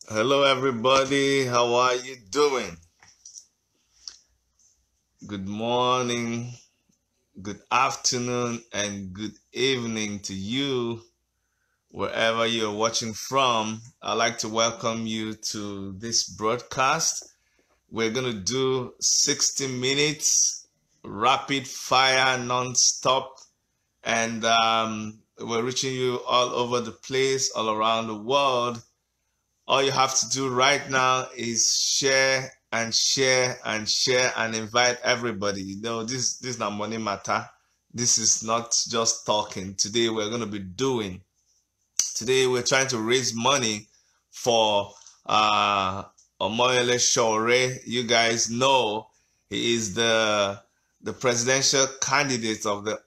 Hello, everybody. How are you doing? Good morning, good afternoon, and good evening to you, wherever you're watching from. I'd like to welcome you to this broadcast. We're going to do 60 minutes rapid fire non-stop, and we're reaching you all over the place, all around the world. All you have to do right now is share and share and share and invite everybody. This is not money matter. This is not just talking. Today we're going to be doing. Today we're trying to raise money for Omoyele Sowore. You guys know he is the presidential candidate of the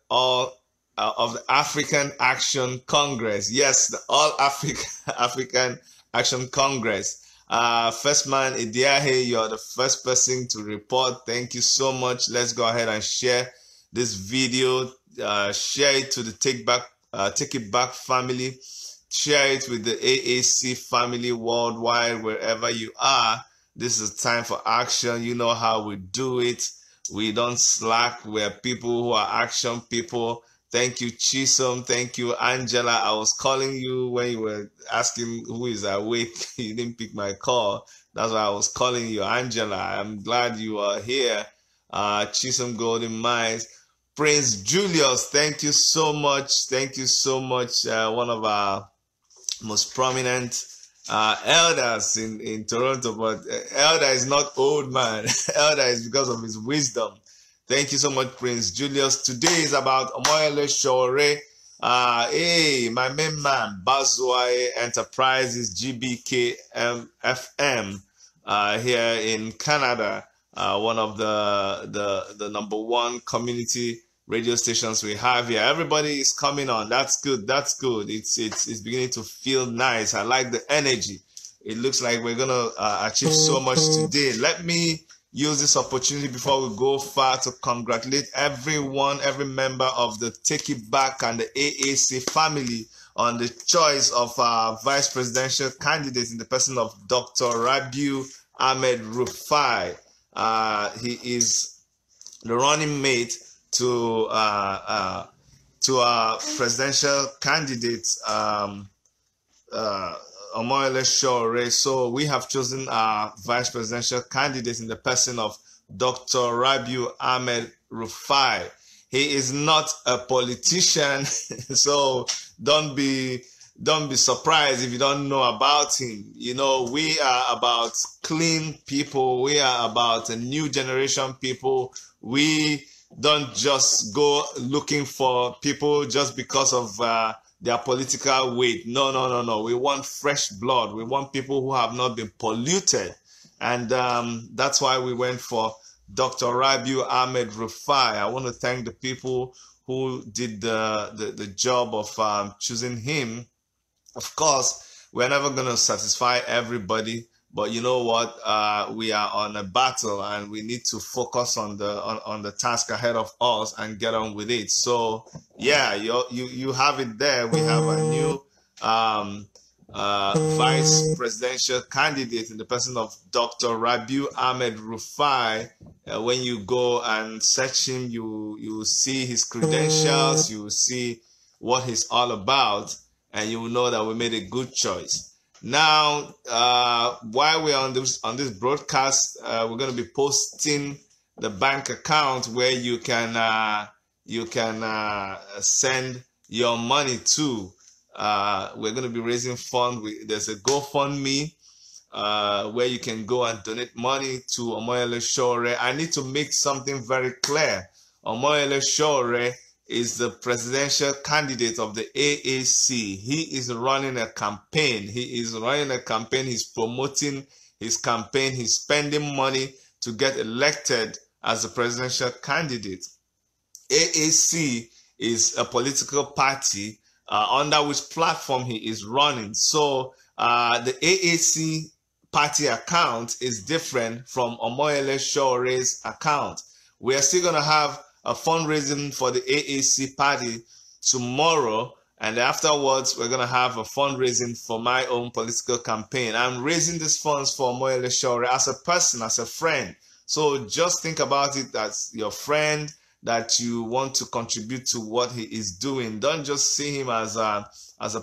African Action Congress. Yes, the All African Action Congress. First man, Idiahe, you're the first person to report. Thank you so much. Let's go ahead and share this video. Share it to the Take It Back family. Share it with the AAC family worldwide, wherever you are. This is time for action. You know how we do it. We don't slack. We're people who are action people. Thank you, Chisom. Thank you, Angela. I was calling you when you were asking who is awake. You didn't pick my call. That's why I was calling you, Angela. I'm glad you are here. Chisom Golden Mines. Prince Julius, thank you so much. Thank you so much. One of our most prominent elders in Toronto, but elder is not old man. Elder is because of his wisdom. Thank you so much, Prince Julius. Today is about Omoyele Sowore. Hey, my main man, Bazwai Enterprises, GBKFM, here in Canada, one of the number one community radio stations we have here. Everybody is coming on. That's good. That's good. It's beginning to feel nice. I like the energy. It looks like we're gonna achieve so much today. Let me use this opportunity before we go far to congratulate everyone, every member of the Take It Back and the AAC family on the choice of our vice presidential candidate in the person of Dr. Rabiu Ahmed Rufai. He is the running mate to our presidential candidate, Omoyele Sowore. So we have chosen our vice presidential candidate in the person of Dr. Rabiu Ahmed Rufai. He is not a politician, so don't be surprised if you don't know about him. You know, we are about clean people. We are about a new generation people. We don't just go looking for people just because of their political weight. No. We want fresh blood. We want people who have not been polluted. And that's why we went for Dr. Rabiu Ahmed Rufai. I want to thank the people who did the job of choosing him. Of course, we're never going to satisfy everybody. But you know what? We are on a battle, and we need to focus on the task ahead of us and get on with it. So, yeah, you have it there. We have a new vice presidential candidate in the person of Dr. Rabiu Ahmed Rufai. When you go and search him, you will see his credentials. You will see what he's all about, and you will know that we made a good choice. Now, while we're on this broadcast, we're going to be posting the bank account where you can send your money to. We're going to be raising funds. There's a GoFundMe where you can go and donate money to Omoyele Sowore. I need to make something very clear. Omoyele Sowore is the presidential candidate of the AAC. He is running a campaign. He's promoting his campaign. He's spending money to get elected as a presidential candidate. AAC is a political party under which platform he is running. So the AAC party account is different from Omoyele Sowore's account. We are still going to have a fundraising for the AAC party tomorrow, And afterwards, we're going to have a fundraising for my own political campaign. I'm raising these funds for Omoyele Sowore as a person, as a friend. So just think about it as your friend that you want to contribute to what he is doing. Don't just see him as a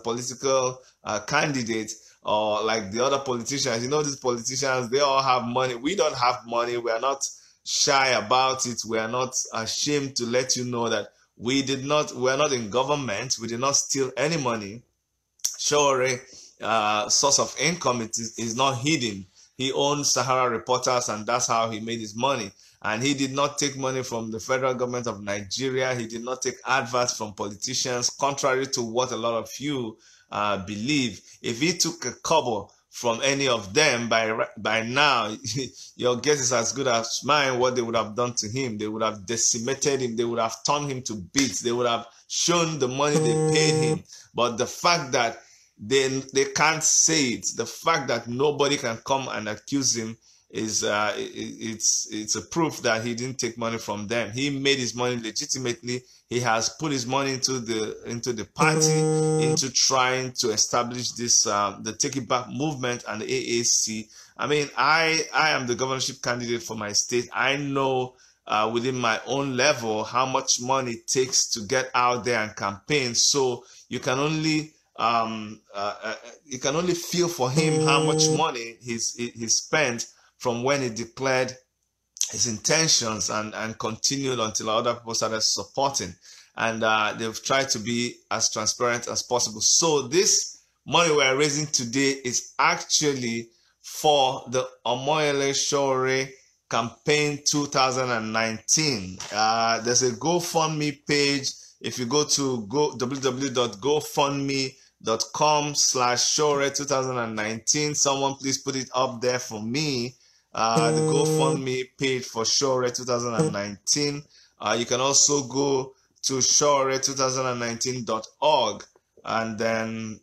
political candidate or like the other politicians. You know, these politicians, they all have money. We don't have money. We are not shy about it. We are not ashamed to let you know that we're not in government. We did not steal any money. Sowore source of income is not hidden. He owns Sahara Reporters, and that's how he made his money. And he did not take money from the federal government of Nigeria. He did not take adverts from politicians, contrary to what a lot of you believe. If he took a kobo from any of them, by now, your guess is as good as mine what they would have done to him. They would have decimated him. They would have torn him to bits. They would have shown the money they paid him. But the fact that they can't say it, the fact that nobody can come and accuse him is it's a proof that he didn't take money from them. He made his money legitimately. He has put his money into the party, into trying to establish this the Take It Back movement and the AAC. I mean, I am the governorship candidate for my state. I know within my own level how much money it takes to get out there and campaign. So you can only feel for him how much money he spent from when he declared his intentions and continued until other people started supporting. And they've tried to be as transparent as possible. So this money we're raising today is actually for the Omoyele Sowore campaign 2019. There's a GoFundMe page. If you go to www.gofundme.com/Sowore 2019, someone please put it up there for me. The GoFundMe page for Sowore 2019. You can also go to Sowore2019.org, and then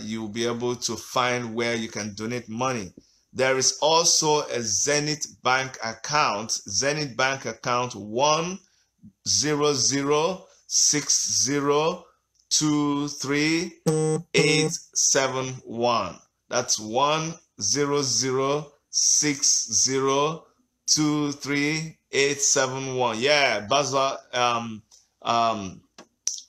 you'll be able to find where you can donate money. There is also a Zenith Bank account, 100602381. That's 100602381. Yeah, Bazwa,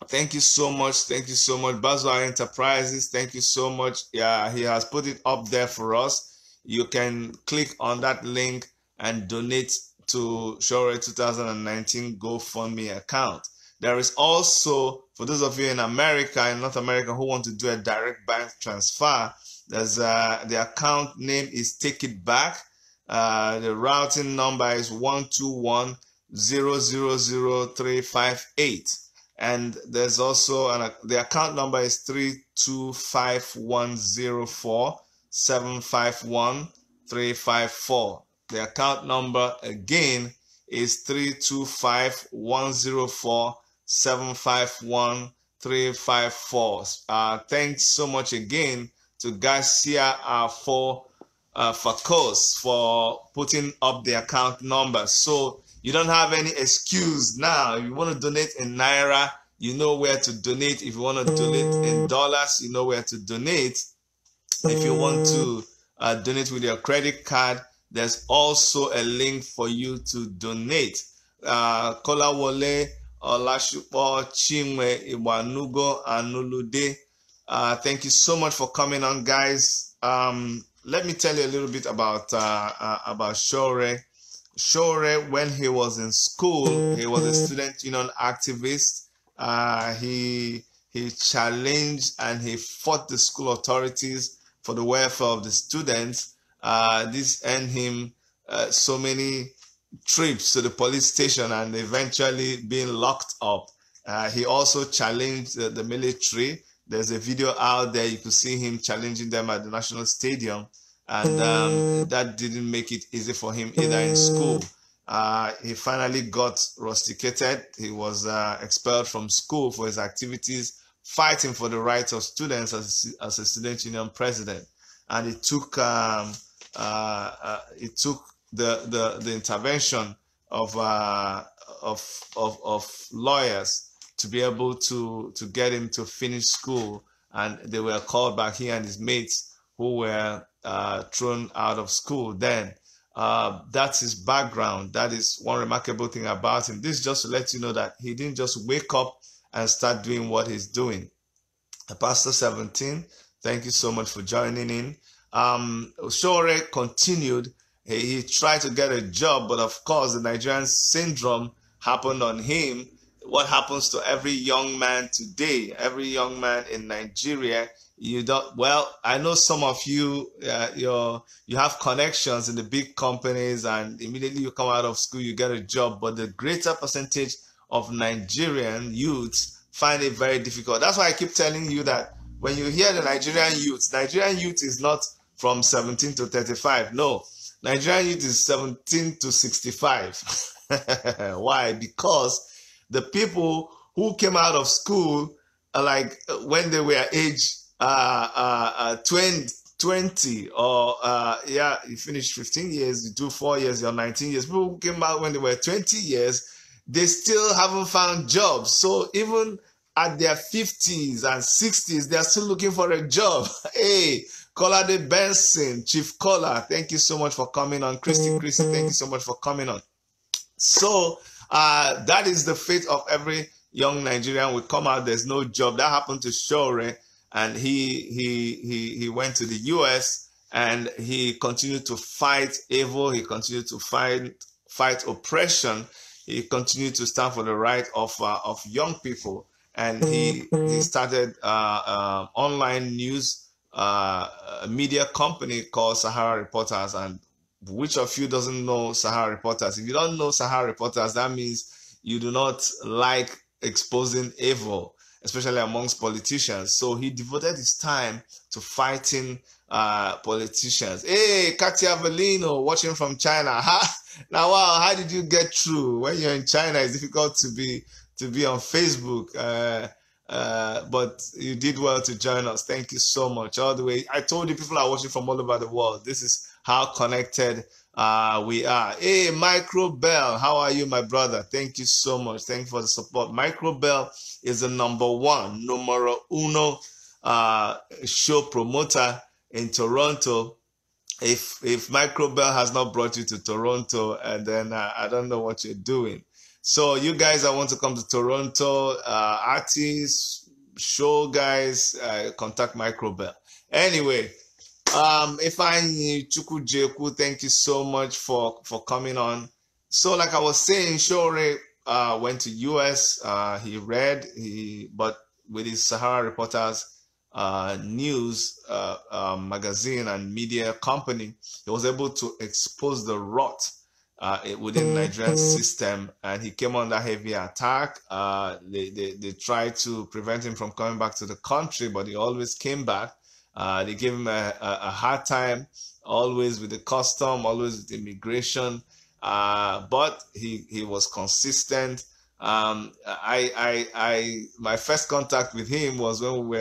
thank you so much. Thank you so much. Bazwa Enterprises, thank you so much. Yeah, he has put it up there for us. You can click on that link and donate to Sowore 2019 GoFundMe account. There is also, for those of you in America, in North America, who want to do a direct bank transfer, there's the account name is Take It Back. The routing number is 121000358, and there's also the account number is 325104751 The account number again is 325104751 Thanks so much again to Garcia Facos for putting up the account number. So you don't have any excuse now. If you want to donate in Naira, you know where to donate. If you want to donate in dollars, you know where to donate. If you want to donate with your credit card, there's also a link for you to donate. Kolawole Olashupo Chinwe Iwanugo Anulude. Thank you so much for coming on, guys. Let me tell you a little bit about Sowore. Sowore, when he was in school, he was a student union activist. He challenged and he fought the school authorities for the welfare of the students. This earned him so many trips to the police station and eventually being locked up. He also challenged the military. There's a video out there. You could see him challenging them at the National Stadium. And that didn't make it easy for him either in school. He finally got rusticated. He was expelled from school for his activities, fighting for the rights of students as a student union president. And it took the intervention of lawyers to be able to get him to finish school, and they were called back, he and his mates who were thrown out of school then. That's his background. That is one remarkable thing about him. This is just to let you know that he didn't just wake up and start doing what he's doing. Pastor 17, thank you so much for joining in. Sowore continued. He tried to get a job, but of course the Nigerian syndrome happened on him. What happens to every young man today, every young man in Nigeria? You don't. Well, I know some of you, you have connections in the big companies, and immediately you come out of school, you get a job. But the greater percentage of Nigerian youths find it very difficult. That's why I keep telling you that when you hear the Nigerian youth is not from 17 to 35. No, Nigerian youth is 17 to 65. Why? Because the people who came out of school, like when they were age 20 or you finish 15 years, you do 4 years, you're 19 years. People who came out when they were 20 years, they still haven't found jobs. So even at their 50s and 60s, they're still looking for a job. Hey, Kolade Benson, Chief Kola, thank you so much for coming on. Christy, thank you so much for coming on. So that is the fate of every young Nigerian. We come out, there's no job. That happened to Sowore, and he went to the US, and he continued to fight evil. He continued to fight oppression. He continued to stand for the right of young people, and he started online news media company called Sahara Reporters. And which of you doesn't know Sahara Reporters? If you don't know Sahara Reporters, that means you do not like exposing evil, especially amongst politicians. So he devoted his time to fighting politicians. Hey, Katia Avellino, watching from China. Now, wow, how did you get through? When you're in China, it's difficult to be on Facebook. But you did well to join us. Thank you so much. All the way. I told you people are watching from all over the world. This is how connected we are. Hey, Micro Bell, how are you, my brother? Thank you so much. Thank you for the support. Micro Bell is the numero uno show promoter in Toronto. If Micro Bell has not brought you to Toronto, then I don't know what you're doing. So you guys that want to come to Toronto, artists, show guys, contact Micro Bell. Anyway, Ifeanyi Chukwujeku, thank you so much for coming on. So like I was saying, Sowore went to US, but with his Sahara Reporters news magazine and media company, he was able to expose the rot within the Nigerian system, and he came under heavy attack. They tried to prevent him from coming back to the country, but he always came back. They gave him a hard time, always with the custom, always with immigration, but he was consistent. My first contact with him was when we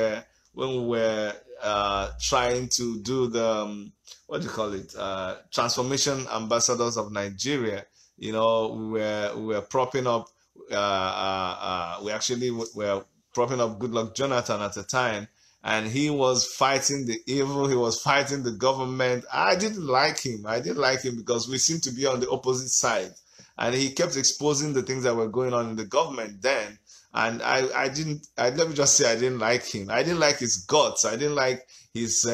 were trying to do the what do you call it? Transformation Ambassadors of Nigeria. You know, we were propping up. We actually were propping up Goodluck Jonathan at the time, and he was fighting the evil. He was fighting the government. I didn't like him. I didn't like him because we seemed to be on the opposite side, and he kept exposing the things that were going on in the government then. And let me just say, I didn't like him. I didn't like his guts. I didn't like his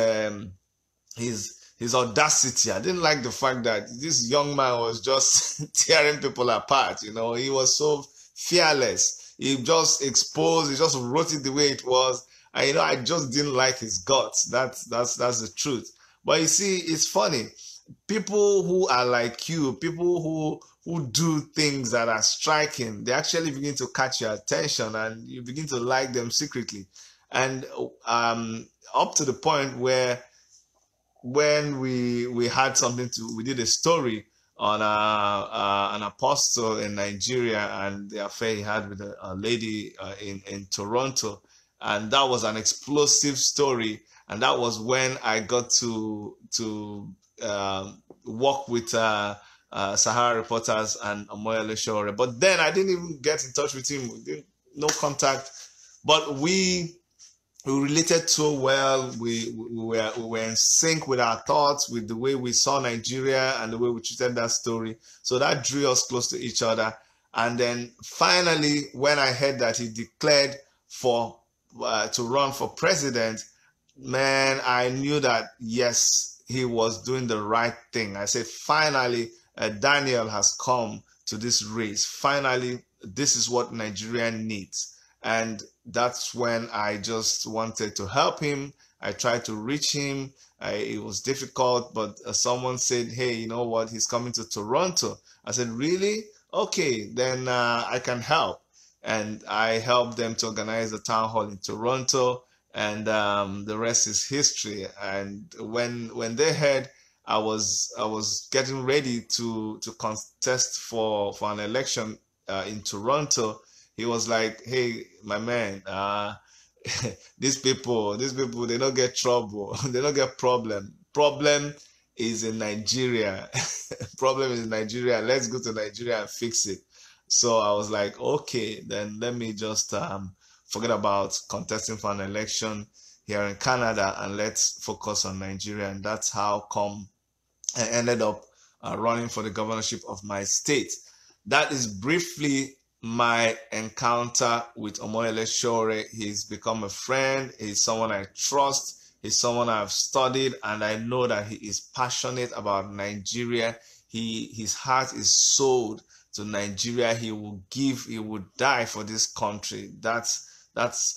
audacity. I didn't like the fact that this young man was just tearing people apart. You know, he was so fearless. He just exposed. He just wrote it the way it was. And you know, I just didn't like his guts. That's the truth. But you see, it's funny. People who are like you, people who do things that are striking, they actually begin to catch your attention, and you begin to like them secretly. And up to the point where when we had we did a story on an apostle in Nigeria and the affair he had with a lady in Toronto, and that was an explosive story. And that was when I got to work with Sahara Reporters and Omoyele Sowore. But then I didn't even get in touch with him. no contact. But we related so well. We were in sync with our thoughts, with the way we saw Nigeria and the way we treated that story. So that drew us close to each other. And then finally, when I heard that he declared for to run for president, man, I knew that yes, he was doing the right thing. I said, finally, Daniel has come to this race. Finally, this is what Nigeria needs. And that's when I just wanted to help him. I tried to reach him. It was difficult, but someone said, hey, you know what? He's coming to Toronto. I said, really? Okay, then I can help. And I helped them to organize a town hall in Toronto. And the rest is history. And when they heard I was getting ready to contest for an election in Toronto, he was like, "Hey, my man, these people, they don't get trouble, they don't get problem. Problem is in Nigeria. Problem is in Nigeria. Let's go to Nigeria and fix it." So I was like, "Okay, then let me just forget about contesting for an election here in Canada and let's focus on Nigeria." And that's how come I ended up running for the governorship of my state. That is briefly my encounter with Omoyele Sowore. He's become a friend. He's someone I trust. He's someone I've studied, and I know that he is passionate about Nigeria. His heart is sold to Nigeria. He will give, he would die for this country. That's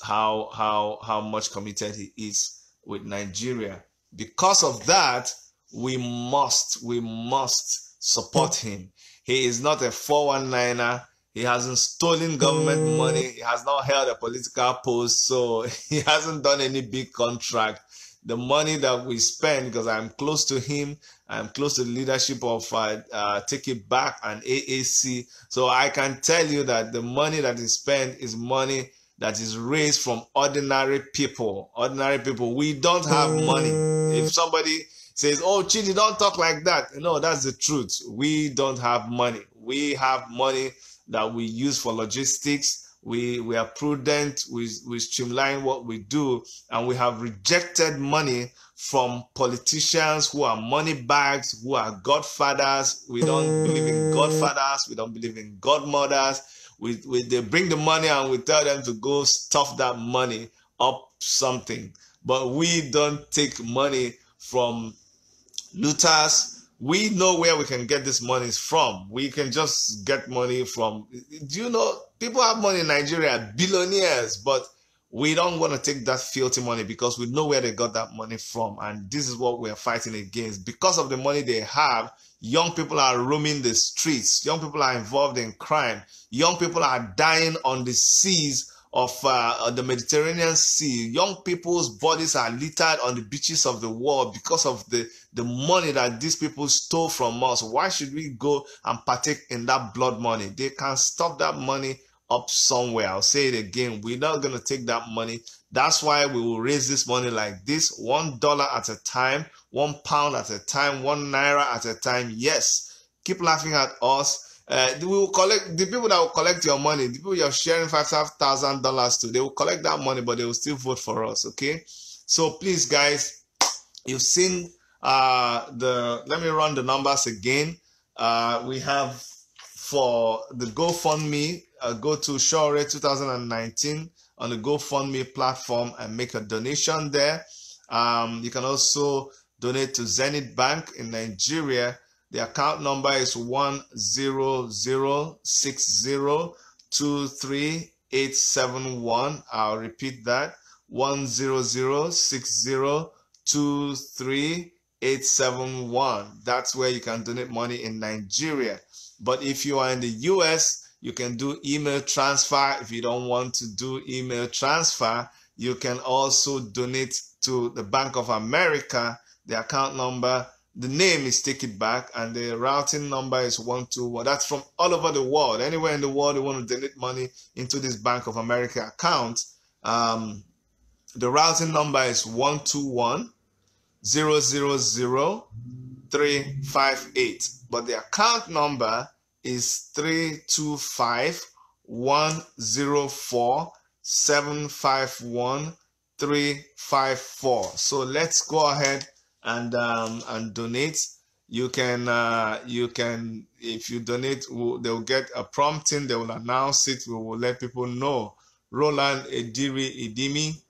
how much committed he is with Nigeria. Because of that, we must support him. He is not a 419er. He hasn't stolen government money. He has not held a political post. So he hasn't done any big contract. The money that we spend, because I'm close to him, I'm close to the leadership of Take It Back and AAC. So I can tell you that the money that is spent is money that is raised from ordinary people. Ordinary people. We don't have money. If somebody says, "Oh, Chidi, don't talk like that," no, that's the truth. We don't have money. We have money that we use for logistics. We are prudent. We streamline what we do, and we have rejected money from politicians who are money bags, who are godfathers. We don't believe in godfathers. We don't believe in godmothers. They bring the money and we tell them to go stuff that money up something. But we don't take money from looters. We know where we can get this money from. We can just get money from, do you know, people have money in Nigeria, billionaires, but we don't want to take that filthy money because we know where they got that money from. And this is what we're fighting against. Because of the money they have, young people are roaming the streets. Young people are involved in crime. Young people are dying on the seas of the Mediterranean Sea. Young people's bodies are littered on the beaches of the world because of the money that these people stole from us. Why should we go and partake in that blood money? They can stop that money up somewhere. I'll say it again. We're not going to take that money. That's why we will raise this money like this, $1 at a time, £1 at a time, £1 at a time. Yes, keep laughing at us. We will collect, the people that will collect your money, the people you're sharing $5,000 to, they will collect that money, but they will still vote for us. Okay, so please, guys, you've seen let me run the numbers again. We have for the GoFundMe, go to Sowore 2019 on the GoFundMe platform and make a donation there. You can also donate to Zenith Bank in Nigeria. The account number is 10060238871. I'll repeat that, 10060238871. That's where you can donate money in Nigeria. But if you are in the US, you can do email transfer. If you don't want to do email transfer, you can also donate to the Bank of America. The account number, the name is Take It Back, and the routing number is 121. That's from all over the world. Anywhere in the world you want to donate money into this Bank of America account, the routing number is 121-000-358. But the account number is 325 104-751-354. So let's go ahead and donate. You can if you donate, they'll get a prompting, they will announce it, we will let people know. Roland Ediri Idimi,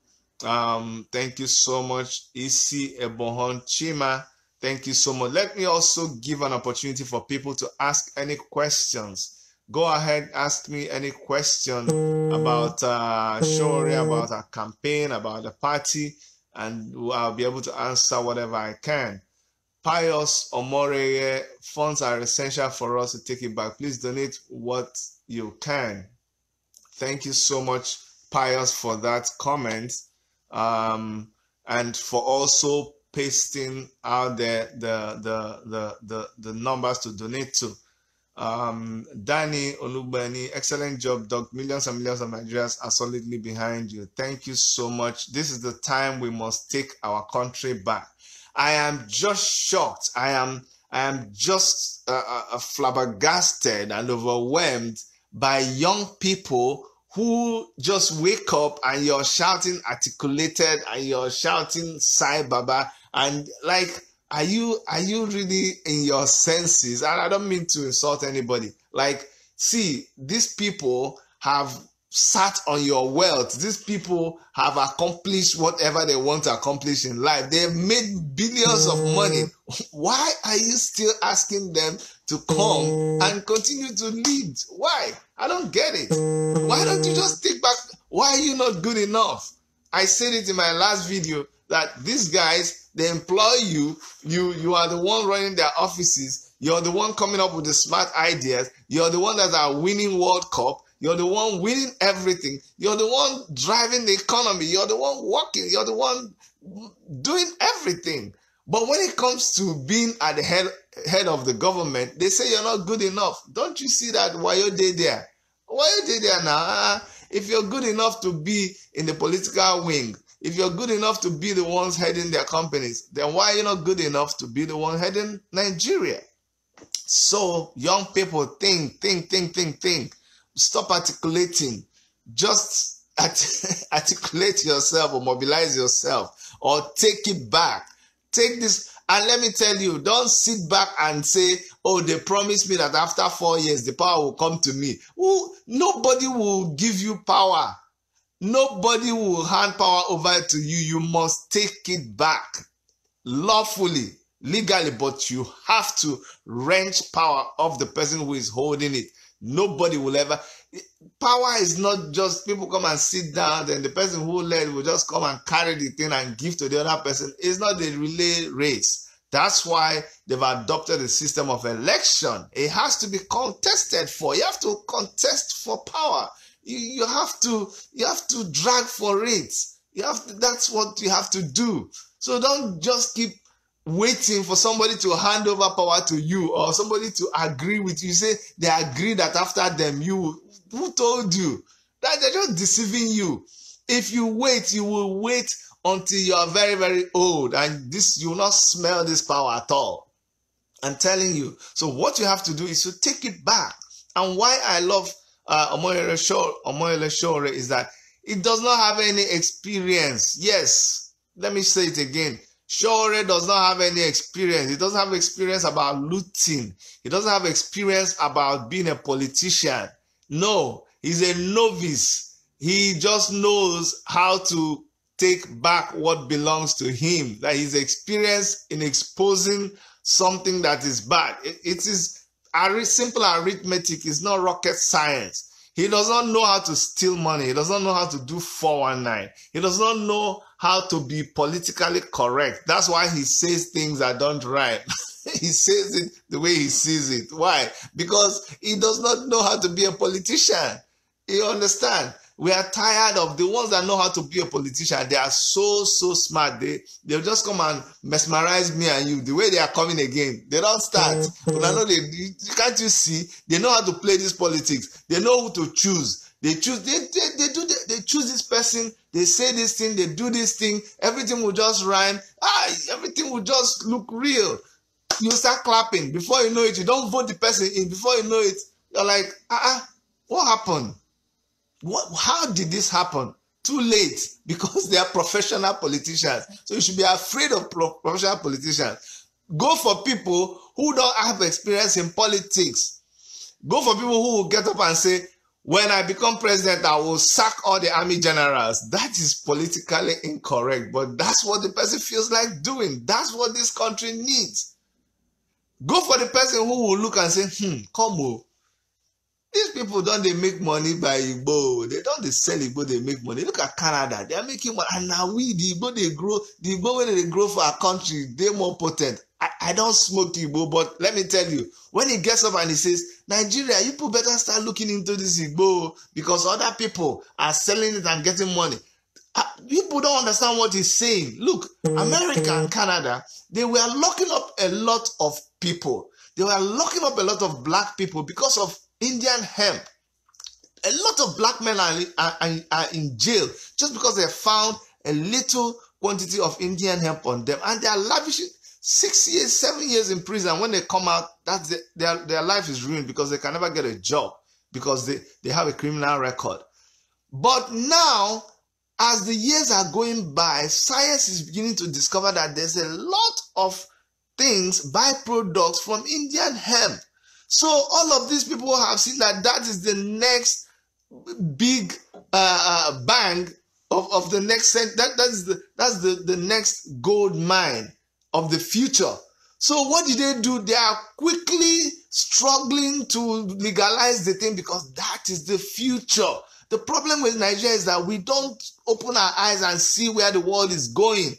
thank you so much. Isi Ebohon Chima, thank you so much. Let me also give an opportunity for people to ask any questions. Go ahead, ask me any question about Sowore, about our campaign, about the party, and I'll be able to answer whatever I can. Pius Omoreye, funds are essential for us to take it back. Please donate what you can. Thank you so much, Pius, for that comment, and for also pasting out there the numbers to donate to. Danny Olubani, excellent job, Doc. Millions and millions of Nigerians are solidly behind you. Thank you so much. This is the time we must take our country back. I am just shocked. I am just flabbergasted and overwhelmed by young people who just wake up and you're shouting articulated and you're shouting Sai Baba, and like, are you really in your senses? And I don't mean to insult anybody. Like, see, these people have sat on your wealth. These people have accomplished whatever they want to accomplish in life. They've made billions of money. Why are you still asking them to come and continue to lead? Why? I don't get it. Why don't you just take back? Why are you not good enough? I said it in my last video that these guys, they employ you. You are the one running their offices. You're the one coming up with the smart ideas. You're the one that are winning World Cup. You're the one winning everything. You're the one driving the economy. You're the one working. You're the one doing everything. But when it comes to being at the head of the government, they say you're not good enough. Don't you see that? Why you did there? Why you did there now? If you're good enough to be in the political wing, if you're good enough to be the ones heading their companies, then why are you not good enough to be the one heading Nigeria? So young people, think. Stop articulating. Just articulate yourself or mobilize yourself or take it back. Take this, and let me tell you, don't sit back and say, oh, they promised me that after 4 years, the power will come to me. Ooh, nobody will give you power. Nobody will hand power over to you. You must take it back lawfully, legally, but you have to wrench power off the person who is holding it. Nobody will ever. Power is not just people come and sit down and the person who led will just come and carry the thing and give to the other person. It's not a relay race. That's why they've adopted the system of election. It has to be contested for. You have to contest for power. You have to drag for it. That's what you have to do. So don't just keep waiting for somebody to hand over power to you or somebody to agree with you. Say they agree that after them, who told you? That they're just deceiving you. If you wait, you will wait until you are very, very old, and you will not smell this power at all. I'm telling you. So what you have to do is to take it back. And why I love Omoyele Sowore is that it does not have any experience. Yes, let me say it again. Sowore does not have any experience. He doesn't have experience about looting. He doesn't have experience about being a politician. No, he's a novice. He just knows how to take back what belongs to him. That he's experienced in exposing something that is bad. It is simple arithmetic. It's not rocket science. He does not know how to steal money. He does not know how to do 419. He does not know how to be politically correct. That's why he says things that don't rhyme. He says it the way he sees it. Why? Because he does not know how to be a politician. You understand? We are tired of the ones that know how to be a politician. They are so smart. They'll just come and mesmerize me and you. The way they are coming again, they don't start. But I know can't you see? They know how to play this politics. They know who to choose. They choose. They choose this person. They say this thing. They do this thing. Everything will just rhyme. Everything will just look real. You start clapping. Before you know it, you don't vote the person in. Before you know it, you're like, what happened? How did this happen? Too late, because they are professional politicians. So you should be afraid of professional politicians. Go for people who don't have experience in politics. Go for people who will get up and say, when I become president, I will sack all the army generals. That is politically incorrect, but that's what the person feels like doing. That's what this country needs. Go for the person who will look and say, come on. These people don't they make money by Igbo. They don't they sell Igbo, they make money. Look at Canada. They are making money. And now we, the Igbo, they grow. The Igbo, when they grow for our country, they're more potent. I don't smoke Igbo, but let me tell you, when he gets up and he says, Nigeria, you people better start looking into this Igbo because other people are selling it and getting money. People don't understand what he's saying. Look, America and Canada, they were locking up a lot of people. They were locking up a lot of black people because of Indian hemp. A lot of black men are in jail just because they found a little quantity of Indian hemp on them, and they are lavishing 6 years, 7 years in prison. When they come out, their life is ruined because they can never get a job because they have a criminal record. But now, as the years are going by, science is beginning to discover that there's a lot of things, byproducts from Indian hemp. So all of these people have seen that is the next big bang of the next that's the next gold mine of the future. So what did they do? They are quickly struggling to legalize the thing because that is the future. The problem with Nigeria is that we don't open our eyes and see where the world is going.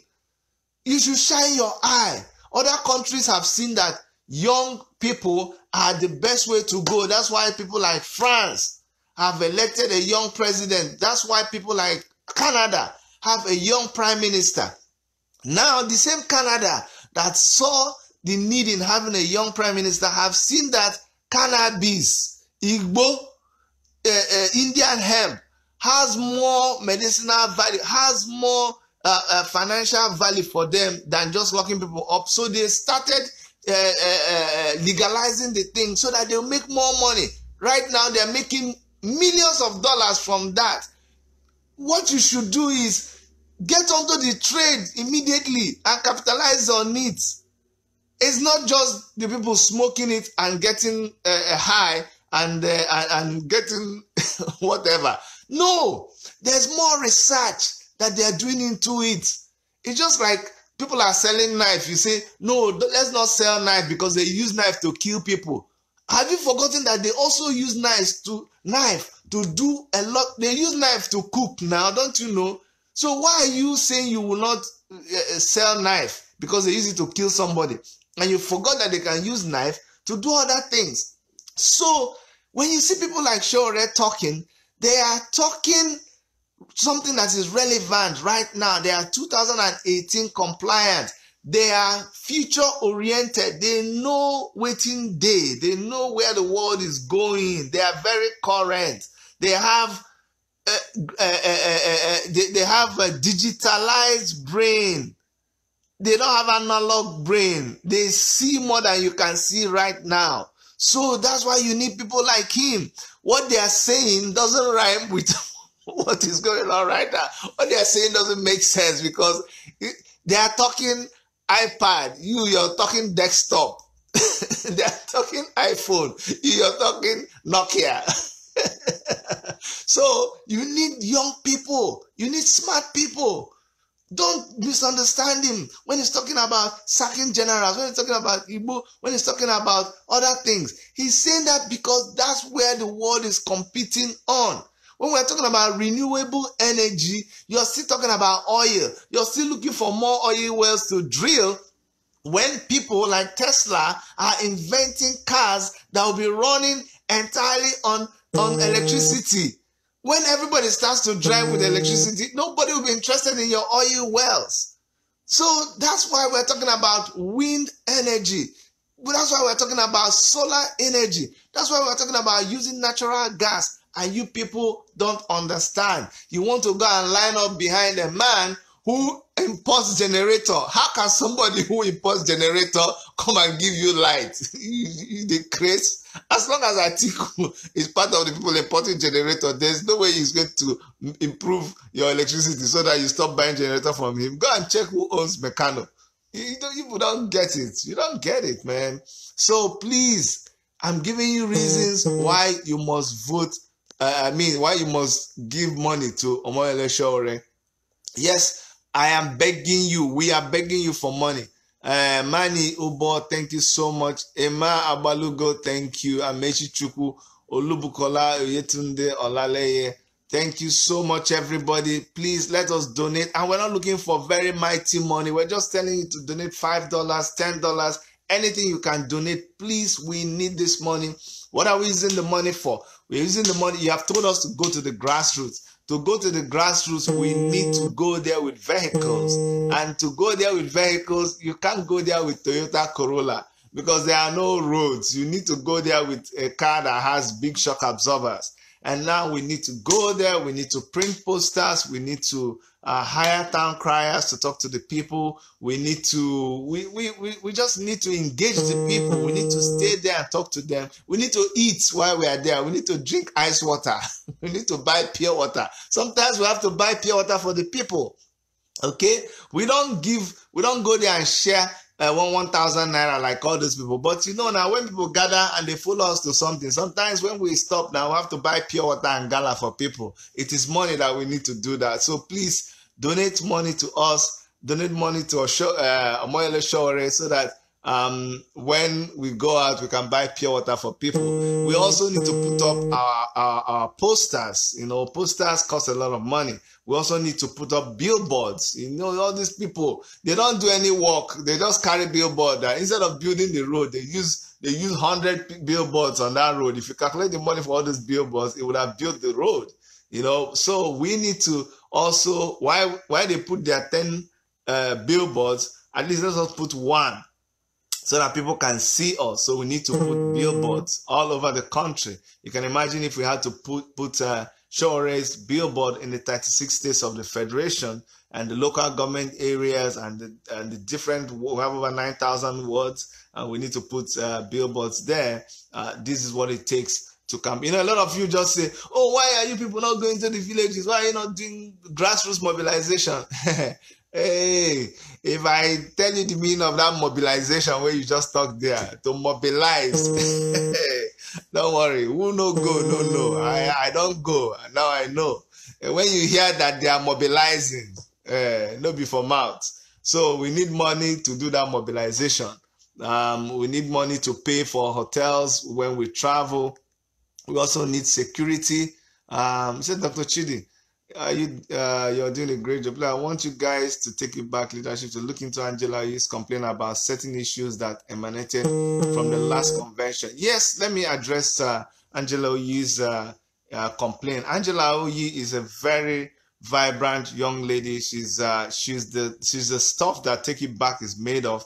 You should shine your eye. Other countries have seen that young people are the best way to go. That's why people like France have elected a young president. That's why people like Canada have a young prime minister. Now, the same Canada that saw the need in having a young prime minister have seen that cannabis, Igbo, Indian hemp has more medicinal value, has more financial value for them than just locking people up. So they started legalizing the thing so that they'll make more money. Right now, they're making millions of dollars from that. What you should do is get onto the trade immediately and capitalize on it. It's not just the people smoking it and getting high and getting whatever. No, there's more research that they're doing into it. It's just like people are selling knife. You say, no, let's not sell knife because they use knife to kill people. Have you forgotten that they also use knife to do a lot? They use knife to cook now, don't you know? So why are you saying you will not sell knife because they use it to kill somebody? And you forgot that they can use knife to do other things. So when you see people like Sowore talking, they are talking something that is relevant right now. They are 2018 compliant. They are future oriented. They know waiting day. They know where the world is going. They are very current. They have they have a digitalized brain. They don't have analog brain. They see more than you can see right now. So that's why you need people like him. What they are saying doesn't rhyme with what is going on right now. What they are saying doesn't make sense because they are talking iPad. You're talking desktop. They are talking iPhone. You're talking Nokia. So you need young people. You need smart people. Don't misunderstand him when he's talking about sacking generals, when he's talking about Igbo, when he's talking about other things. He's saying that because that's where the world is competing on. When we're talking about renewable energy, you're still talking about oil. You're still looking for more oil wells to drill when people like Tesla are inventing cars that will be running entirely on electricity. When everybody starts to drive with electricity, nobody will be interested in your oil wells. So that's why we're talking about wind energy. That's why we're talking about solar energy. That's why we're talking about using natural gas. And you people don't understand. You want to go and line up behind a man who imports generator. How can somebody who imports generator come and give you light? They craze. As long as Atiku is part of the people importing generator, there's no way he's going to improve your electricity so that you stop buying generator from him. Go and check who owns Meccano. You don't get it. You don't get it, man. So please, I'm giving you reasons why you must vote. Why you must give money to Omoyele Sowore. Yes, I am begging you. We are begging you for money. Mani Ubo, thank you so much. Emma Abalugo, thank you. Amechi Chukwu, Olubukola Oyetunde Olaleye. Thank you so much, everybody. Please let us donate. And we're not looking for very mighty money. We're just telling you to donate $5, $10, anything you can donate. Please, we need this money. What are we using the money for? We're using the money. You have told us to go to the grassroots. To go to the grassroots, we need to go there with vehicles. And to go there with vehicles, you can't go there with Toyota Corolla because there are no roads. You need to go there with a car that has big shock absorbers. And now we need to go there. We need to print posters. We need to hire town criers to talk to the people. We need to, we just need to engage the people. We need to stay there and talk to them. We need to eat while we are there. We need to drink ice water. We need to buy pure water. Sometimes we have to buy pure water for the people. Okay? We don't go there and share 1,000 naira like all those people. But you know, now when people gather and they follow us to something, sometimes when we stop now, we have to buy pure water and gala for people. It is money that we need to do that. So please donate money to us, donate money to Omoyele Sowore so that when we go out, we can buy pure water for people. We also need to put up our posters. You know, posters cost a lot of money. We also need to put up billboards. You know, all these people, they don't do any work. They just carry billboard. Instead of building the road, they use 100 billboards on that road. If you calculate the money for all these billboards, it would have built the road. You know, so we need to also, why they put their 10 billboards, at least let us put one so that people can see us. So we need to put billboards all over the country. You can imagine if we had to put Sowore's billboard in the 36 states of the Federation and the local government areas and the different, we have over 9,000 wards, and we need to put billboards there. This is what it takes to come. You know, a lot of you just say, oh, why are you people not going to the villages? Why are you not doing grassroots mobilization? Hey, if I tell you the meaning of that mobilization where you just talk there, to mobilize, don't worry, who no go, no. I don't go, now I know. And when you hear that they are mobilizing, no be for mouth. So we need money to do that mobilization. We need money to pay for hotels when we travel. We also need security. Said Dr. Chidi, you're doing a great job. I want you guys to take it back leadership to look into Angela Oyi's complaint about certain issues that emanated from the last convention. Yes, let me address Angela Oyi's complaint. Angela Oyi is a very vibrant young lady. She's the stuff that Take It Back is made of.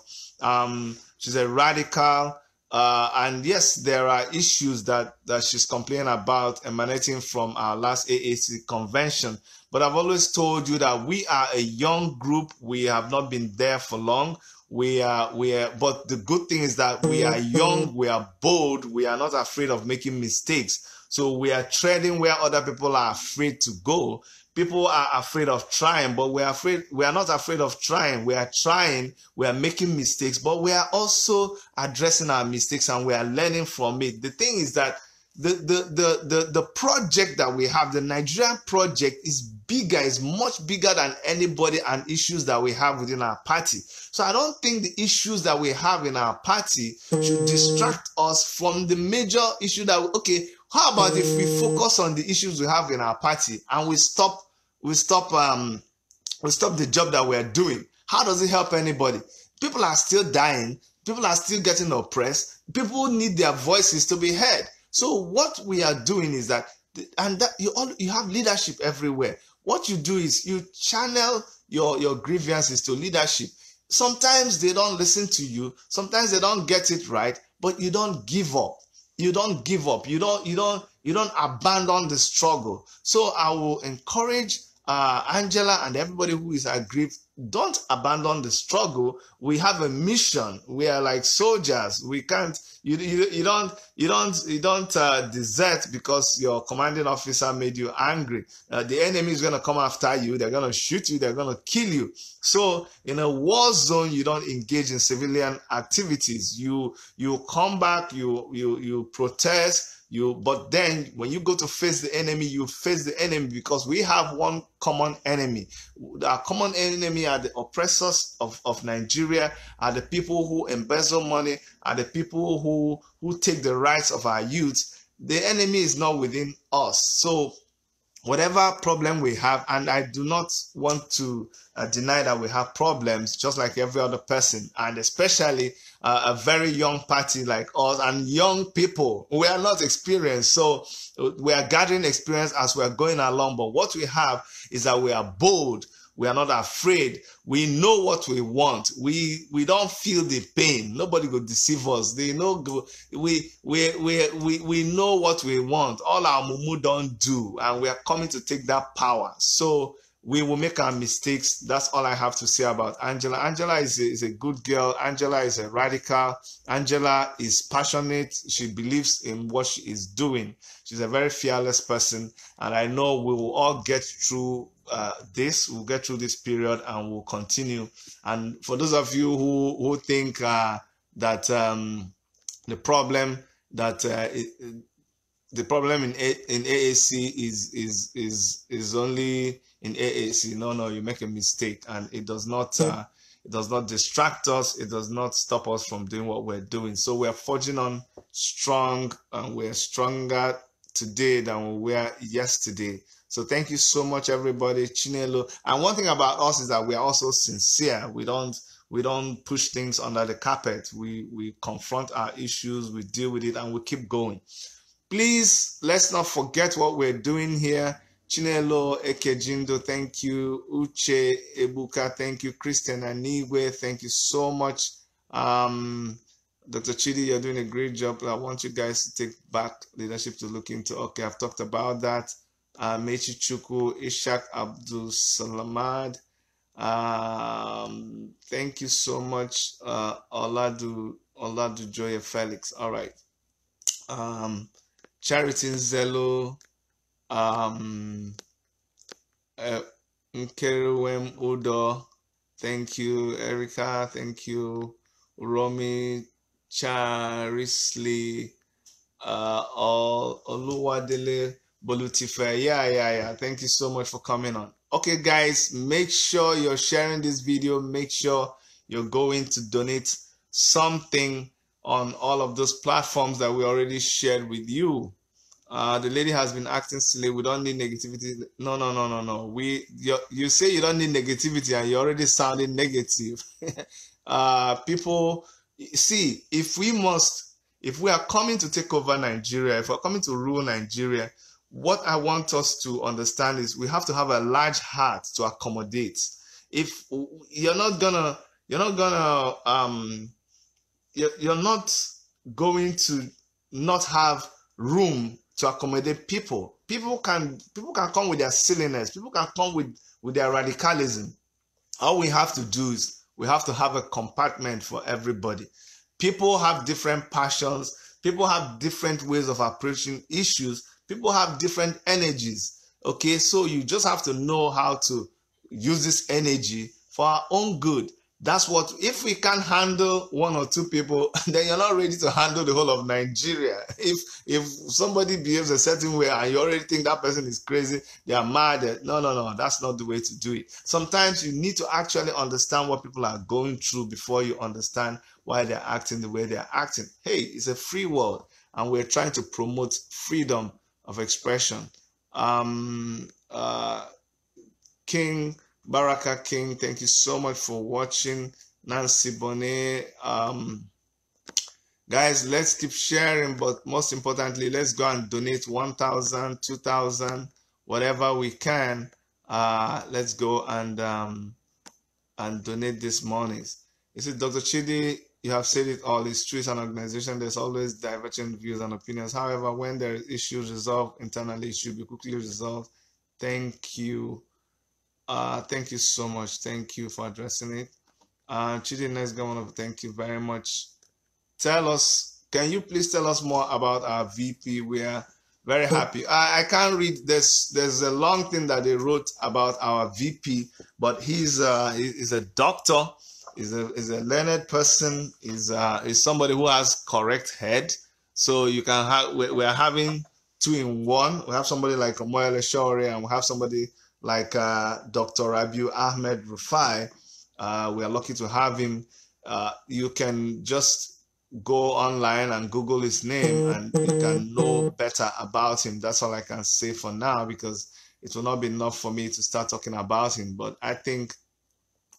She's a radical. And yes, there are issues that she's complaining about emanating from our last AAC convention. But I've always told you that we are a young group. We have not been there for long. But the good thing is that we are young, we are bold, we are not afraid of making mistakes. So we are treading where other people are afraid to go. People are afraid of trying, but we are not afraid of trying. We are trying, we are making mistakes, but we are also addressing our mistakes and we are learning from it. The thing is that the project that we have, the Nigerian project, is bigger, is much bigger than anybody and issues that we have within our party. So I don't think the issues that we have in our party should distract us from the major issue that, okay, how about if we focus on the issues we have in our party and we stop the job that we're doing? How does it help anybody? People are still dying. People are still getting oppressed. People need their voices to be heard. So what we are doing is that, and that you have leadership everywhere. What you do is you channel your grievances to leadership. Sometimes they don't listen to you. Sometimes they don't get it right, but you don't give up. You don't give up. You don't abandon the struggle. So I will encourage Angela and everybody who is aggrieved don't abandon the struggle. We have a mission. We are like soldiers. We can't. You don't desert because your commanding officer made you angry. The enemy is going to come after you. They're going to shoot you. They're going to kill you. So in a war zone, you don't engage in civilian activities. You come back. You protest. But then when you go to face the enemy, you face the enemy because we have one common enemy. Our common enemy are the oppressors of Nigeria, are the people who embezzle money, are the people who take the rights of our youth. The enemy is not within us. So whatever problem we have, and I do not want to deny that we have problems just like every other person, and especially a very young party like us and young people. We are not experienced, so we are gathering experience as we are going along. But what we have is that we are bold. We are not afraid. We know what we want. We don't feel the pain. Nobody will deceive us. They know we know what we want. All our mumu don't do, and we are coming to take that power. So we will make our mistakes. That's all I have to say about Angela. Angela is a good girl. Angela is a radical. Angela is passionate. She believes in what she is doing. She's a very fearless person, and I know we will all get through this. We'll get through this period, and we'll continue. And for those of you who think that the problem in AAC is only in AAC. No, you make a mistake, and it does not distract us. It does not stop us from doing what we're doing. So we're forging on strong, and we're stronger today than we were yesterday. So thank you so much, everybody. Chinelo. And one thing about us is that we are also sincere. We don't push things under the carpet. We confront our issues, we deal with it, and we keep going. Please, let's not forget what we're doing here. Chinelo Ekejindo, thank you. Uche Ebuka, thank you. Christian Anigwe, thank you so much. Dr. Chidi, you're doing a great job. I want you guys to take back leadership to look into. Okay, I've talked about that. Mechi Chuku, Ishak Abdul Salamad. Thank you so much. Oladu Joye Felix. All right. Charity Zelo. Nkeruwem Udo. Thank you, Erica. Thank you, Romy Charisli. Oluwadele Bolutife. Yeah. Thank you so much for coming on. Okay, guys, make sure you're sharing this video. Make sure you're going to donate something on all of those platforms that we already shared with you. The lady has been acting silly. We don't need negativity. No. You say you don't need negativity, and you're already sounding negative. People, see, if we are coming to take over Nigeria, if we're coming to rule Nigeria, what I want us to understand is we have to have a large heart to accommodate. If you're not going to not have room to accommodate people. People can come with their silliness. People can come with their radicalism. All we have to do is we have to have a compartment for everybody. People have different passions. People have different ways of approaching issues. People have different energies. Okay, so you just have to know how to use this energy for our own good. That's what, if we can't handle one or two people, then you're not ready to handle the whole of Nigeria. If somebody behaves a certain way and you already think that person is crazy, they are mad, no, that's not the way to do it. Sometimes you need to actually understand what people are going through before you understand why they're acting the way they're acting. Hey, it's a free world, and we're trying to promote freedom of expression. King Baraka King, thank you so much for watching. Nancy Bonet. Guys, let's keep sharing, but most importantly, let's go and donate 1,000, 2,000, whatever we can. Let's go and donate this money. You see, Dr. Chidi, you have said it all. It's true, it's an organization. There's always divergent views and opinions. However, when there is issues resolved internally, it should be quickly resolved. Thank you. Thank you so much. Thank you for addressing it. Chidi, next governor, thank you very much. Can you please tell us more about our VP? We are very happy. I can't read this. There's a long thing that they wrote about our VP, but he's a doctor, is a learned person, is somebody who has correct head. So you can have, we are having two in one. We have somebody like Omoyele Sowore, and we have somebody like Dr. Rabiu Ahmed Rufai. We are lucky to have him. You can just go online and Google his name and you can know better about him. That's all I can say for now, because it will not be enough for me to start talking about him. But I think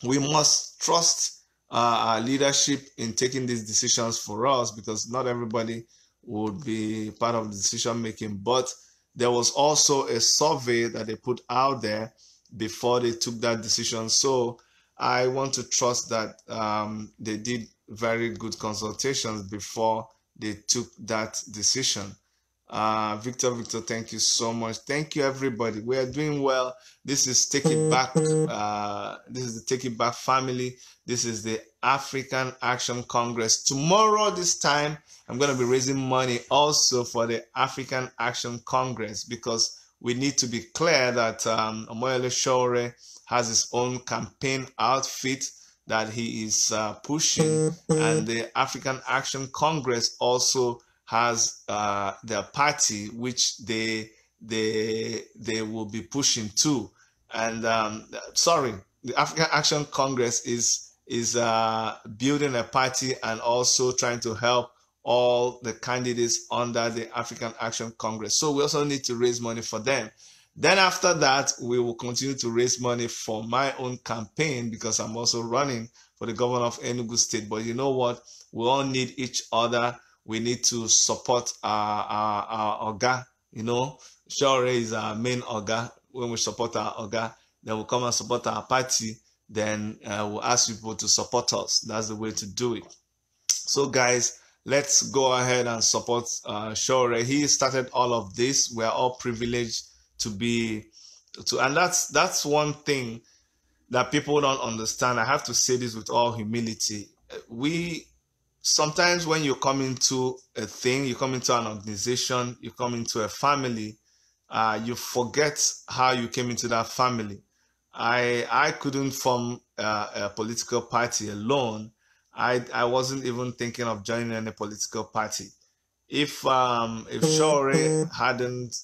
we must trust our leadership in taking these decisions for us, because not everybody would be part of the decision making. But there was also a survey that they put out there before they took that decision. So I want to trust that they did very good consultations before they took that decision. Victor, thank you so much. Thank you, everybody. We are doing well. This is Take It Back. This is the Take It Back family. This is the African Action Congress. Tomorrow, this time, I'm going to be raising money also for the African Action Congress, because we need to be clear that Omoyele Sowore has his own campaign outfit that he is pushing, and the African Action Congress also has their party, which they will be pushing too. And the African Action Congress is building a party and also trying to help all the candidates under the African Action Congress. So we also need to raise money for them. Then after that, we will continue to raise money for my own campaign, because I'm also running for the governor of Enugu State. But you know what? We all need each other. We need to support our Oga. You know, Sowore is our main Oga. When we support our Oga, then we'll come and support our party. Then we'll ask people to support us. That's the way to do it. So guys, let's go ahead and support Sowore. He started all of this. We are all privileged and that's one thing that people don't understand. I have to say this with all humility. We sometimes, when you come into a thing, you come into an organization, you come into a family, you forget how you came into that family. I couldn't form a political party alone. I wasn't even thinking of joining any political party. If Sowore hadn't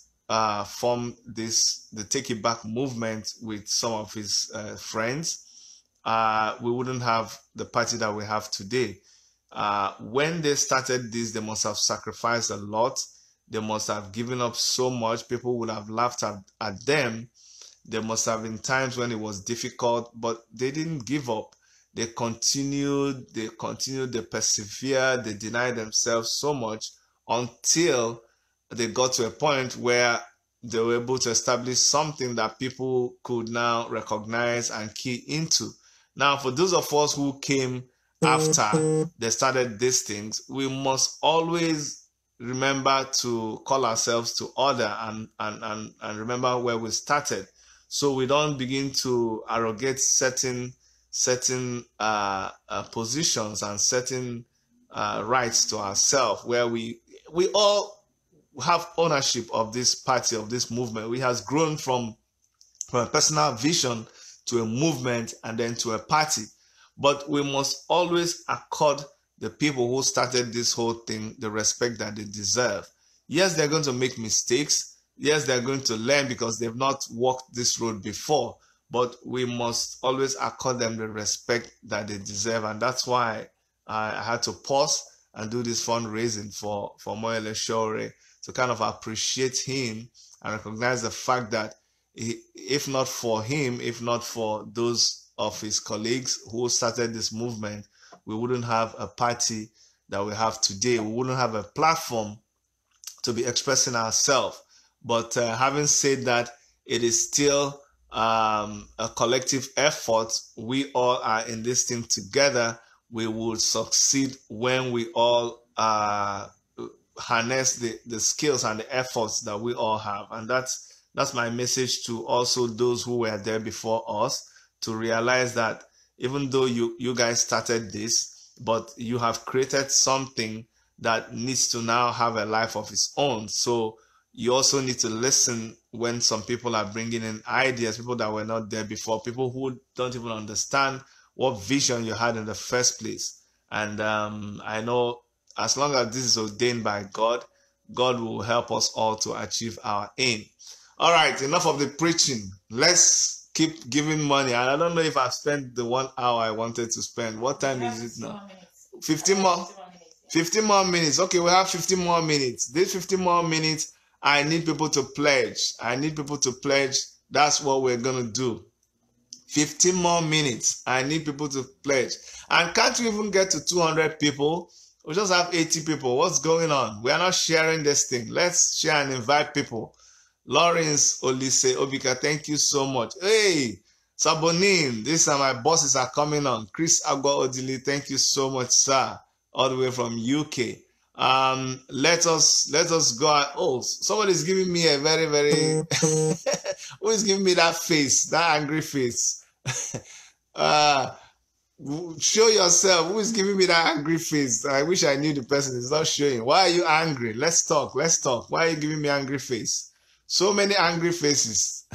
formed the Take It Back movement with some of his friends, we wouldn't have the party that we have today. When they started this, they must have sacrificed a lot. They must have given up so much. People would have laughed at them. There must have been times when it was difficult, but they didn't give up. They continued, they persevered, they denied themselves so much until they got to a point where they were able to establish something that people could now recognize and key into. Now, for those of us who came after they started these things, we must always remember to call ourselves to order and remember where we started, so we don't begin to arrogate certain positions and certain rights to ourselves, where we all have ownership of this party, of this movement. We has grown from a personal vision to a movement and then to a party. But we must always accord the people who started this whole thing the respect that they deserve. Yes, they're going to make mistakes. Yes, they're going to learn because they've not walked this road before. But we must always accord them the respect that they deserve. And that's why I had to pause and do this fundraising for Omoyele Sowore, to kind of appreciate him and recognize the fact that if not for him, if not for those of his colleagues who started this movement, we wouldn't have a party that we have today. We wouldn't have a platform to be expressing ourselves. But having said that, it is still a collective effort. We all are in this thing together. We will succeed when we all harness the skills and the efforts that we all have. And that's That's my message to also those who were there before us, to realize that even though you guys started this, but you have created something that needs to now have a life of its own. So you also need to listen when some people are bringing in ideas, people that were not there before, people who don't even understand what vision you had in the first place. And I know as long as this is ordained by God, God will help us all to achieve our aim. All right, enough of the preaching. Let's keep giving money. And I don't know if I've spent the 1 hour I wanted to spend. What time is it now? 15 more. 15 more minutes. Okay, we have 15 more minutes. This 15 more minutes, I need people to pledge. I need people to pledge. That's what we're going to do. 15 more minutes. I need people to pledge. And can't we even get to 200 people? We just have 80 people. What's going on? We are not sharing this thing. Let's share and invite people. Lawrence Olise Obika, thank you so much. Hey, Sabonin, these are my bosses are coming on. Chris Agua Odili, thank you so much, sir. All the way from UK. Let us go. Oh, somebody's giving me a very, very who is giving me that face, that angry face? Show yourself. Who is giving me that angry face? I wish I knew the person. Is not showing. Why are you angry? Let's talk. Let's talk. Why are you giving me angry face? So many angry faces.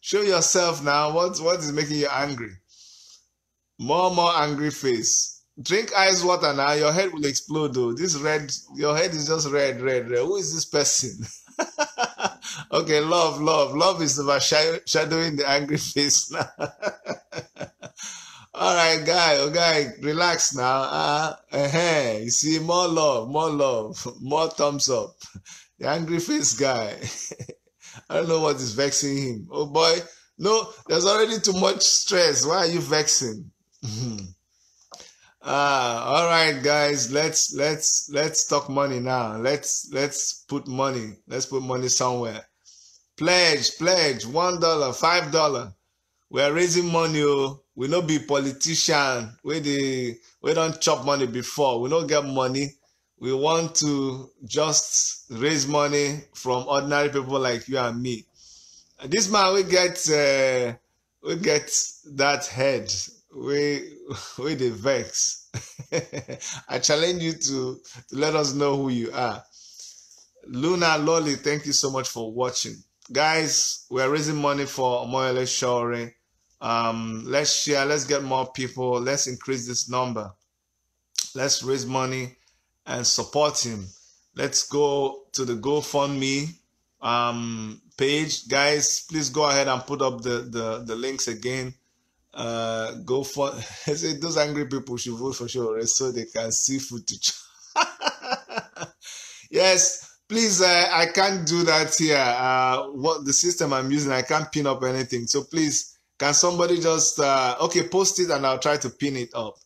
Show yourself now. What is making you angry? More angry face. Drink ice water now. Your head will explode though. This red, your head is just red. Who is this person? Okay, love is overshadowing the angry face now. All right, guy, relax now. You see, more love, more thumbs up. The angry face guy. I don't know what is vexing him. Oh boy, no, there's already too much stress. Why are you vexing? All right, guys, let's talk money now. Let's put money. Let's put money somewhere. Pledge, $1, $5. We are raising money. Oh. We no be politician. We don't chop money before. We don't get money. We want to just raise money from ordinary people like you and me. And this man, we get that head. We the vex. I challenge you to let us know who you are. Luna Lolly, thank you so much for watching. Guys, we are raising money for Omoyele Sowore. Let's share, let's get more people, let's increase this number. Let's raise money and support him. Let's go to the GoFundMe page. Guys, please go ahead and put up the links again. Go for I say those angry people should vote for sure so they can see food to chop. Yes, please, I can't do that here. What the system I'm using, I can't pin up anything. So please, can somebody just okay, post it and I'll try to pin it up.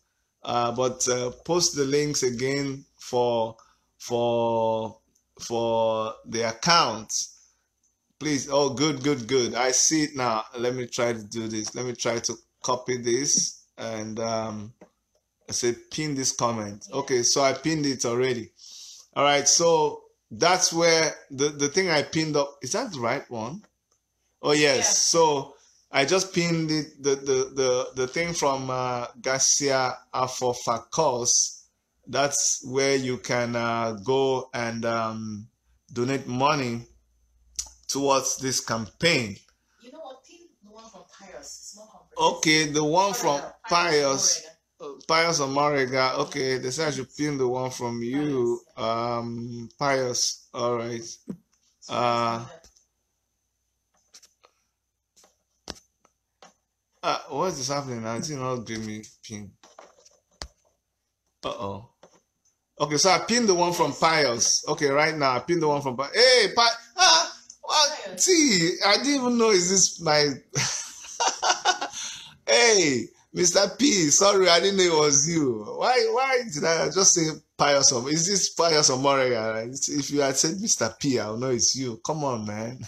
But post the links again for the account. Please. Oh, good. I see it now. Let me try to do this. Let me try to copy this and I say pin this comment. Okay, so I pinned it already. All right, so that's where the thing I pinned up, is that the right one? Oh yes. Yeah. So I just pinned it, the thing from Garcia Afofakos. That's where you can go and donate money towards this campaign. You know what? Pin the one from Pius. It's more comprehensive. Okay, the one from Pius Omorega. Okay, they say I should pin the one from you, Pius. All right. What is happening now? It's not giving me pin. Uh-oh. Okay, so I pinned the one from Pius. Okay, right now I pinned the one from Pius. Hey, what? See, I didn't even know is this my Hey, Mr. P, sorry, I didn't know it was you. Why did I just say Pius? Is this Pius or Morega? If you had said Mr. P, I'll know it's you. Come on, man.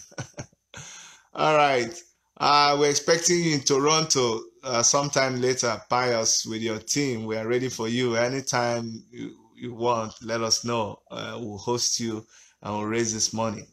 All right. We're expecting you in Toronto sometime later, Pius, with your team. We are ready for you. Anytime you want, let us know. We'll host you and we'll raise this money.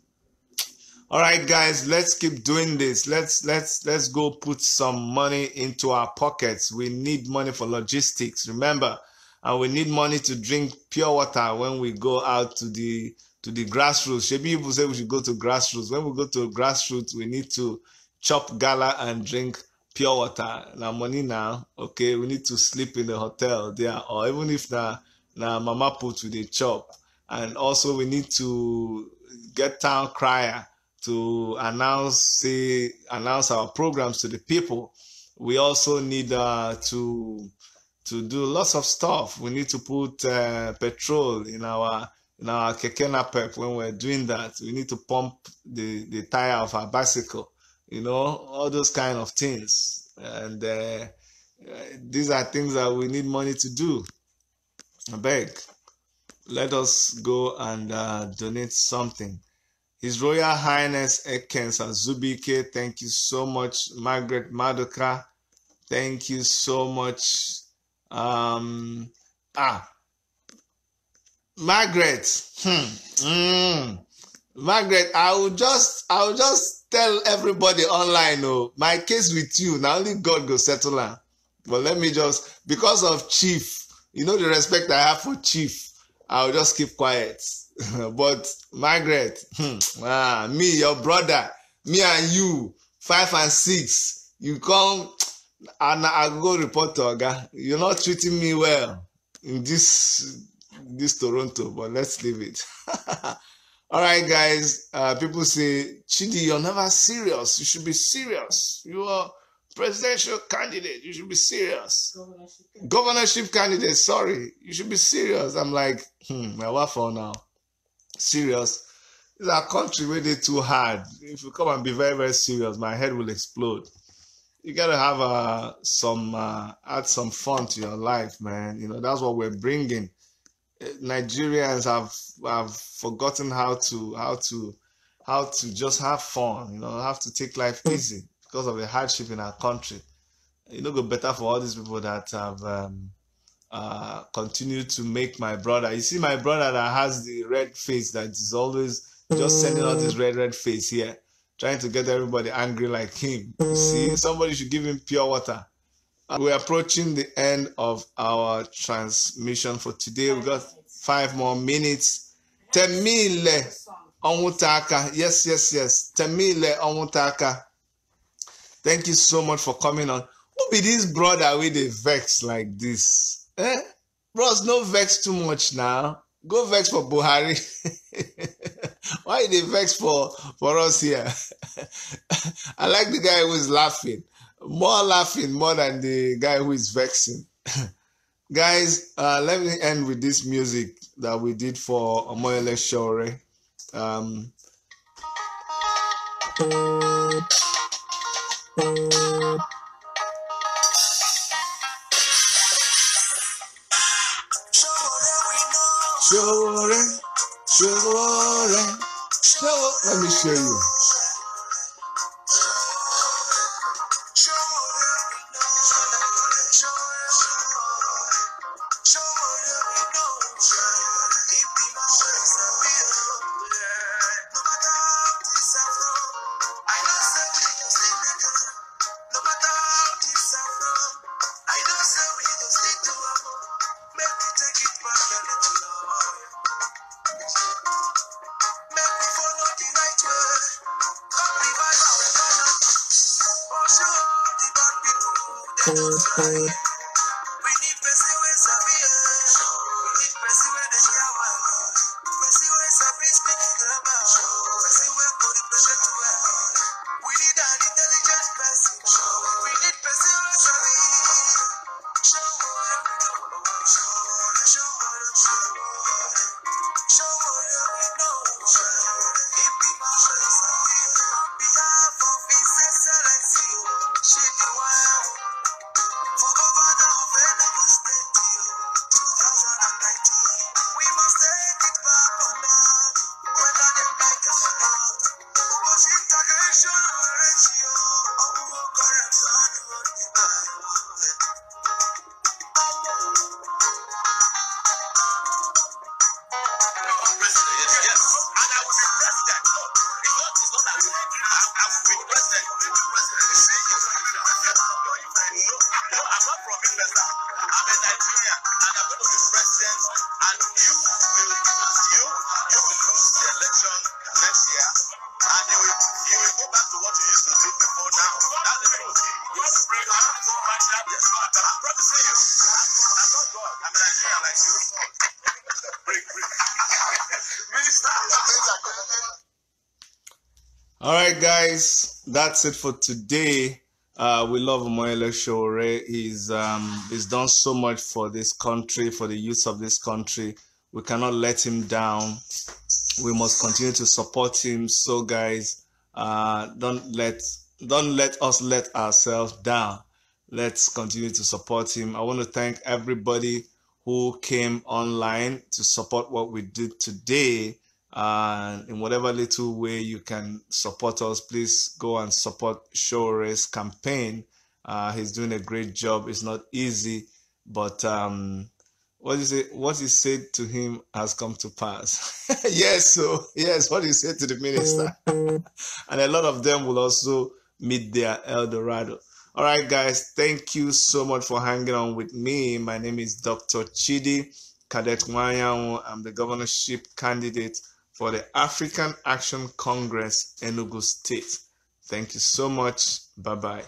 All right, guys, let's keep doing this. Let's go put some money into our pockets. We need money for logistics, remember, and we need money to drink pure water when we go out to the grassroots. Maybe people say we should go to grassroots. When we go to grassroots, we need to chop gala and drink pure water. Now money now, okay, we need to sleep in the hotel there, or even if na mama put with a chop. And also we need to get town crier to announce our programs to the people. We also need to do lots of stuff. We need to put petrol in our keke napep. When we're doing that, we need to pump the tire of our bicycle, all those kind of things. And these are things that we need money to do. I beg, let us go and donate something. His Royal Highness Ekens Azubike, thank you so much. Margaret Madoka, thank you so much. Margaret, Margaret, I will just tell everybody online, my case with you, now only God go settle her. But let me just, because of Chief, the respect I have for Chief, I'll just keep quiet. But Margaret, me, your brother, me and you, 5 and 6, you come and I go report to Oga. You're not treating me well in this Toronto, but let's leave it. All right, guys. People say, Chidi, you're never serious. You should be serious. You are presidential candidate. You should be serious. Governorship candidate. Sorry, you should be serious. I'm like, my wife for now. Serious. This is a country where they're too hard. If you come and be very, very serious, my head will explode. You gotta have add some fun to your life, man. That's what we're bringing. Nigerians have forgotten how to just have fun. Have to take life easy because of the hardship in our country. Go better for all these people that have continue to make my brother. You see my brother that has the red face that is always just sending out this red face here, trying to get everybody angry like him. You see, somebody should give him pure water. We're approaching the end of our transmission for today. We got 5 more minutes. Temile Onwutaka. Yes. Temile Onwutaka. Thank you so much for coming on. Who be this brother with a vex like this? Bros, no vex too much now. Go vex for Buhari. Why they vex for us here? I like the guy who is laughing. More than the guy who is vexing. Guys, let me end with this music that we did for Omoyele Sowore. Sowore. Let me show you. president, and you will lose the election next year, and you will go back to what you used to do before now. That's the truth. Yes. I'm promising you. I'm not God. I'm Nigerian like you. Minister. All right, guys, that's it for today. We love Omoyele Sowore. He's done so much for this country, for the youth of this country. We cannot let him down. We must continue to support him. So, guys, don't let us let ourselves down. Let's continue to support him. I want to thank everybody who came online to support what we did today. In whatever little way you can support us, please go and support Sowore's campaign. He's doing a great job. It's not easy, but what he said to him has come to pass. Yes, what he said to the minister. And a lot of them will also meet their El Dorado. All right, guys, thank you so much for hanging on with me. My name is Dr. Chidi Cadet Nwanyanwu. I'm the governorship candidate for the African Action Congress, Enugu State. Thank you so much. Bye-bye.